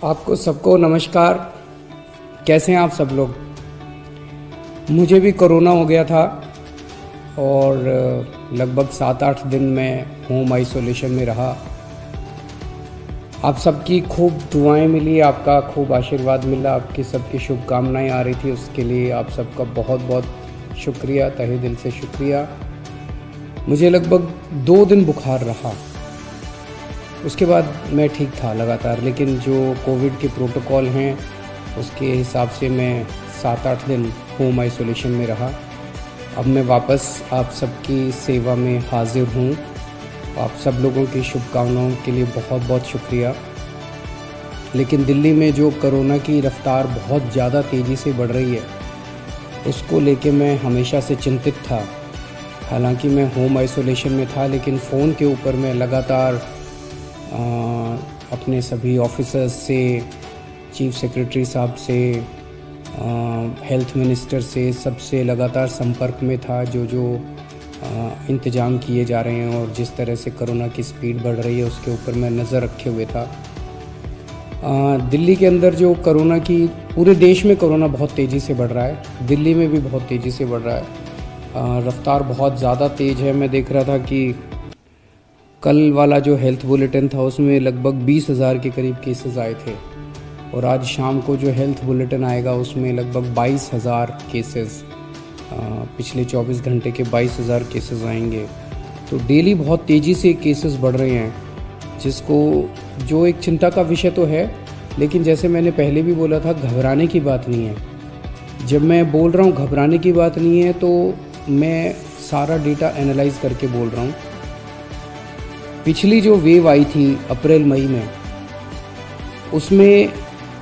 आपको सबको नमस्कार। कैसे हैं आप सब लोग। मुझे भी कोरोना हो गया था और लगभग 7-8 दिन में होम आइसोलेशन में रहा। आप सबकी खूब दुआएं मिली, आपका खूब आशीर्वाद मिला, आपकी सबकी शुभकामनाएं आ रही थी, उसके लिए आप सबका बहुत बहुत शुक्रिया, तहे दिल से शुक्रिया। मुझे लगभग 2 दिन बुखार रहा, उसके बाद मैं ठीक था लगातार, लेकिन जो कोविड के प्रोटोकॉल हैं उसके हिसाब से मैं 7-8 दिन होम आइसोलेशन में रहा। अब मैं वापस आप सबकी सेवा में हाजिर हूँ। आप सब लोगों की शुभकामनाओं के लिए बहुत बहुत शुक्रिया। लेकिन दिल्ली में जो कोरोना की रफ्तार बहुत ज़्यादा तेज़ी से बढ़ रही है, उसको लेके मैं हमेशा से चिंतित था। हालांकि मैं होम आइसोलेशन में था, लेकिन फ़ोन के ऊपर मैं लगातार अपने सभी ऑफिसर्स से, चीफ सेक्रेटरी साहब से, हेल्थ मिनिस्टर से, सबसे लगातार संपर्क में था। जो इंतज़ाम किए जा रहे हैं और जिस तरह से कोरोना की स्पीड बढ़ रही है उसके ऊपर मैं नज़र रखे हुए था। दिल्ली के अंदर जो कोरोना की, पूरे देश में कोरोना बहुत तेज़ी से बढ़ रहा है, दिल्ली में भी बहुत तेज़ी से बढ़ रहा है। रफ्तार बहुत ज़्यादा तेज़ है। मैं देख रहा था कि कल वाला जो हेल्थ बुलेटिन था उसमें लगभग 20,000 के करीब केसेस आए थे, और आज शाम को जो हेल्थ बुलेटिन आएगा उसमें लगभग 22,000 केसेस, पिछले 24 घंटे के 22,000 केसेस आएंगे। तो डेली बहुत तेज़ी से केसेस बढ़ रहे हैं, जो एक चिंता का विषय तो है, लेकिन जैसे मैंने पहले भी बोला था, घबराने की बात नहीं है। जब मैं बोल रहा हूँ घबराने की बात नहीं है, तो मैं सारा डेटा एनालाइज करके बोल रहा हूँ। पिछली जो वेव आई थी अप्रैल मई में, उसमें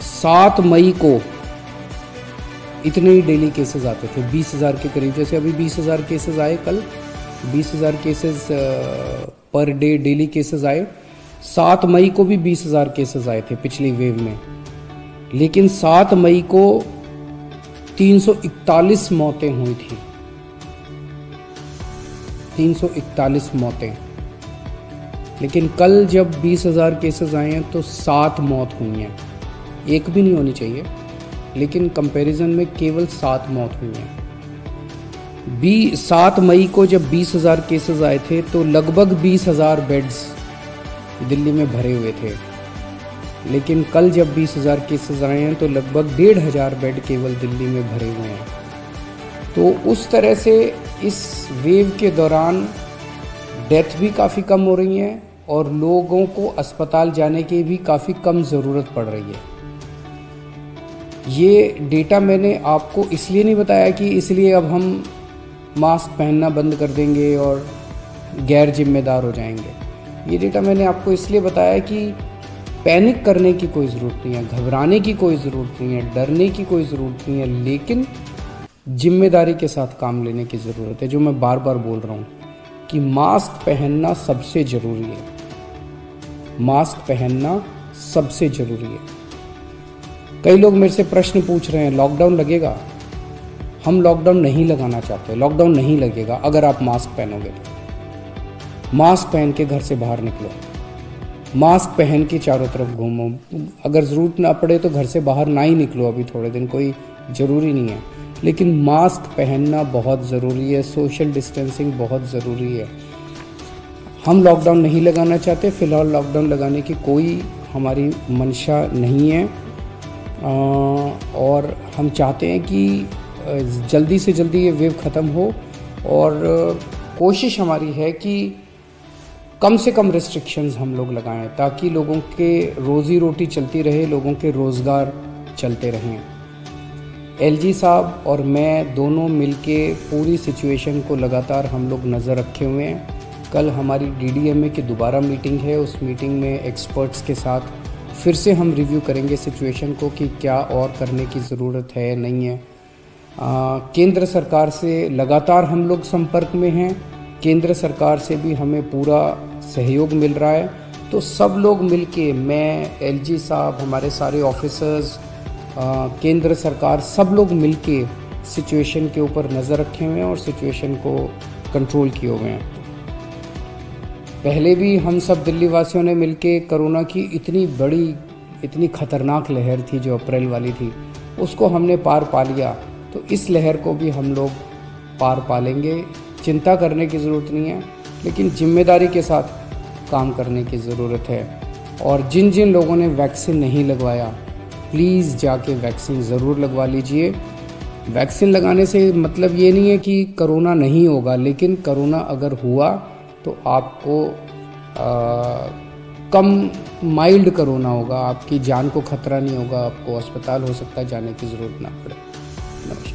7 मई को इतने ही डेली केसेस आते थे, 20,000 के करीब। जैसे अभी 20,000 केसेस आए, कल 20,000 cases per day daily cases आए। 7 मई को भी 20,000 केसेस आए थे पिछली वेव में, लेकिन 7 मई को 341 मौतें हुई थी। 341 मौतें। लेकिन कल जब 20,000 केसेस आए हैं तो 7 मौत हुई हैं। एक भी नहीं होनी चाहिए, लेकिन कंपैरिजन में केवल 7 मौत हुई हैं। 7 मई को जब 20,000 केसेस आए थे तो लगभग 20,000 बेड्स दिल्ली में भरे हुए थे, लेकिन कल जब 20,000 केसेस आए हैं तो लगभग 1,500 बेड केवल दिल्ली में भरे हुए हैं। तो उस तरह से इस वेव के दौरान डेथ भी काफ़ी कम हो रही हैं और लोगों को अस्पताल जाने की भी काफ़ी कम ज़रूरत पड़ रही है। ये डेटा मैंने आपको इसलिए नहीं बताया कि इसलिए अब हम मास्क पहनना बंद कर देंगे और गैर जिम्मेदार हो जाएंगे। ये डेटा मैंने आपको इसलिए बताया कि पैनिक करने की कोई ज़रूरत नहीं है, घबराने की कोई ज़रूरत नहीं है, डरने की कोई ज़रूरत नहीं है, लेकिन जिम्मेदारी के साथ काम लेने की ज़रूरत है। जो मैं बार बार बोल रहा हूँ कि मास्क पहनना सबसे ज़रूरी है। मास्क पहनना सबसे ज़रूरी है। कई लोग मेरे से प्रश्न पूछ रहे हैं, लॉकडाउन लगेगा? हम लॉकडाउन नहीं लगाना चाहते। लॉकडाउन नहीं लगेगा अगर आप मास्क पहनोगे तो। मास्क पहन के घर से बाहर निकलो, मास्क पहन के चारों तरफ घूमो। अगर ज़रूरत ना पड़े तो घर से बाहर ना ही निकलो, अभी थोड़े दिन कोई ज़रूरी नहीं है, लेकिन मास्क पहनना बहुत ज़रूरी है। सोशल डिस्टेंसिंग बहुत ज़रूरी है। हम लॉकडाउन नहीं लगाना चाहते, फ़िलहाल लॉकडाउन लगाने की कोई हमारी मंशा नहीं है, और हम चाहते हैं कि जल्दी से जल्दी ये वेव ख़त्म हो, और कोशिश हमारी है कि कम से कम रिस्ट्रिक्शंस हम लोग लगाएं, ताकि लोगों के रोज़ी रोटी चलती रहे, लोगों के रोज़गार चलते रहें। एलजी साहब और मैं दोनों मिलके पूरी सिचुएशन को लगातार हम लोग नज़र रखे हुए हैं। कल हमारी डीडीएमए की दोबारा मीटिंग है। उस मीटिंग में एक्सपर्ट्स के साथ फिर से हम रिव्यू करेंगे सिचुएशन को कि क्या और करने की ज़रूरत है, नहीं है। केंद्र सरकार से लगातार हम लोग संपर्क में हैं। केंद्र सरकार से भी हमें पूरा सहयोग मिल रहा है। तो सब लोग मिलके, मैं, एलजी साहब, हमारे सारे ऑफिसर्स, केंद्र सरकार, सब लोग मिलके सिचुएशन के ऊपर नज़र रखे हुए हैं और सिचुएशन को कंट्रोल किए हुए हैं। पहले भी हम सब दिल्ली वासियों ने मिलके कोरोना की इतनी बड़ी इतनी खतरनाक लहर थी जो अप्रैल वाली थी, उसको हमने पार पा लिया, तो इस लहर को भी हम लोग पार पा लेंगे। चिंता करने की ज़रूरत नहीं है, लेकिन जिम्मेदारी के साथ काम करने की ज़रूरत है। और जिन जिन लोगों ने वैक्सीन नहीं लगवाया, प्लीज़ जाके वैक्सीन ज़रूर लगवा लीजिए। वैक्सीन लगाने से मतलब ये नहीं है कि कोरोना नहीं होगा, लेकिन कोरोना अगर हुआ तो आपको कम माइल्ड कोरोना होगा, आपकी जान को खतरा नहीं होगा, आपको अस्पताल हो सकता है जाने की ज़रूरत ना पड़े। नमस्कार।